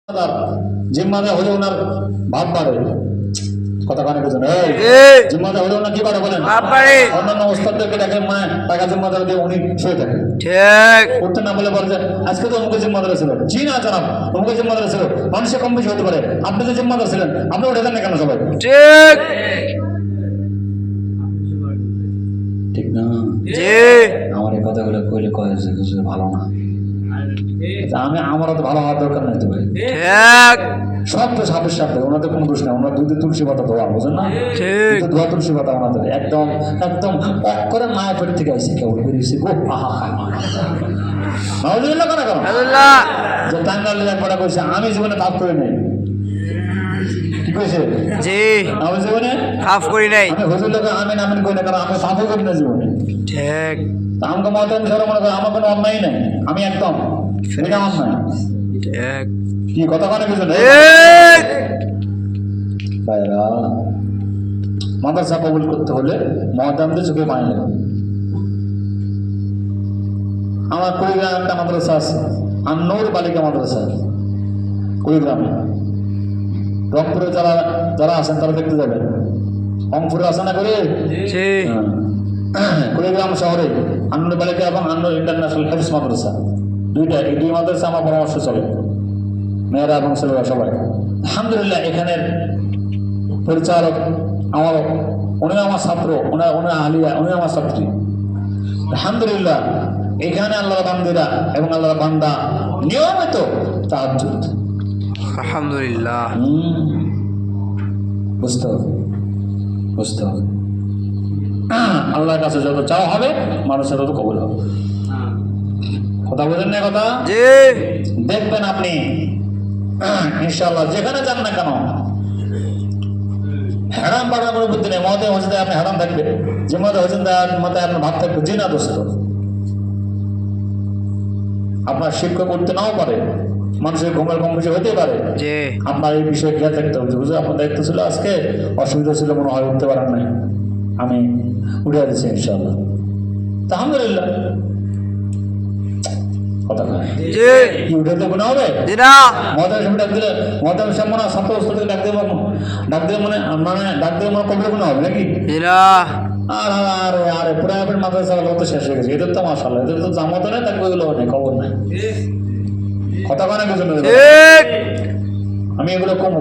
জিম্মাদার হলে ওনার ভাব বাড়ে। কথা কানে বুঝুন, জিম্মাদার হলে ওনার কি বাড়ে বলেন? অন্যান্য ওস্তাদদেরকে দেখেন মানে টাকা জিম্মাদার দিয়ে উনি শুয়ে থাকেন, ঠিক করতে না বলে বলে যে আজকে তো অমুকে জিম্মাদার ছিল। জি না জানাব, অমুকে জিম্মাদার ছিল। মানুষের কম বেশি হতে পারে, আপনি যে জিম্মাদার ছিলেন আপনি উঠে যান না কেন সবাই? ঠিক ঠিক না? আমার এই কথাগুলো কইলে কয় ভালো না। আমি আমারও তো ভালো হওয়ার দরকার নাই তো ভাই, সব তো সাপের সাথে, ওনাদের কোনো দোষ নেই। ওনার দুধে তুলসী পাতা ধোয়া, বুঝেন না? ধোয়া তুলসী পাতা ওনাদের একদম একদম পক করে মায়ের পেট থেকে আসছে, কেউ বেরিয়েছে গো আহা কেন কেন যে টাঙ্গালের একবার কইছে আমি জীবনে পাপ করি নাই। কি কইছে? জি আমি জীবনে পাপ করি নাই। আমি হুজুর লোক আমিন আমিন কই না, কারণ আমি পাপও করি না জীবনে। ঠিক আমাকে মত অনুসারে মনে করে আমার কোনো অন্যায় নাই, আমি একদম এটা অন্যায়। ঠিক কি কথা কানে বুঝুন, মাদ্রাসা কবুল করতে হলে মহাদামদের চোখে পানি লাগবে। আমার কুড়িগ্রামে একটা মাদ্রাসা আছে, আন্নৌর বালিকা মাদ্রাসা, কুড়িগ্রামে। রংপুরে যারা যারা আছেন তারা দেখতে যাবেন। রংপুরে আসে না করে কুড়িগ্রাম শহরে আন্নৌর বালিকা এবং আন্নৌর ইন্টারন্যাশনাল হেফজ মাদ্রাসা, দুইটা, এই দুই মাদ্রাসা আমার পরামর্শ চলে, মেয়েরা এবং ছেলেরা সবাই। আলহামদুলিল্লাহ এখানের পরিচালক আমার, উনি আমার ছাত্র, উনি আলিয়া, উনি আমার ছাত্রী। আলহামদুলিল্লাহ এখানে আল্লাহর বান্দিরা এবং আল্লাহর বান্দা নিয়মিত তাহাজ্জুদ। আলহামদুলিল্লাহ বুঝতে হবে, বুঝতে হবে। আল্লাহর কাছে যত চাওয়া হবে মানুষের তত কবুল হবে। কথা বলেন না কথা? দেখবেন আপনি ইনশাআল্লাহ যেখানে যান না কেন হারাম বাড়ার কোনো বুদ্ধি নেই। মতে হচ্ছে আপনি হারাম থাকবে, যে মতে হচ্ছেন মতে আপনার ভাব থাকবে। জি না দোস্ত, আপনার শিক্ষা করতে নাও পারে, মানুষের ঘুমের কম বেশি হতে পারে, আপনার এই বিষয়ে খেয়াল থাকতে হবে। বুঝলে আপনার দায়িত্ব ছিল, আজকে অসুবিধা ছিল মনে হয় উঠতে পারেন নাই, আমি উঠে দিচ্ছি ইনশাআল্লাহ। আলহামদুলিল্লাহ কথা কি উঠে তো মনে হবে মদের সময় ডাক দিলে, মদের সময় মনে ছাত্র ডাক দিয়ে ডাক দিয়ে মনে মানে ডাক দিয়ে মনে কমলে মনে হবে নাকি? আর আরে আরে প্রাইভেট মাদ্রাসা তো শেষ হয়ে গেছে। এদের তো মাশাআল্লাহ, এদের তো জামাতে নেই, তাকে ওইগুলো নেই, খবর নাই। কথা কানে বুঝুন, আমি এগুলো কম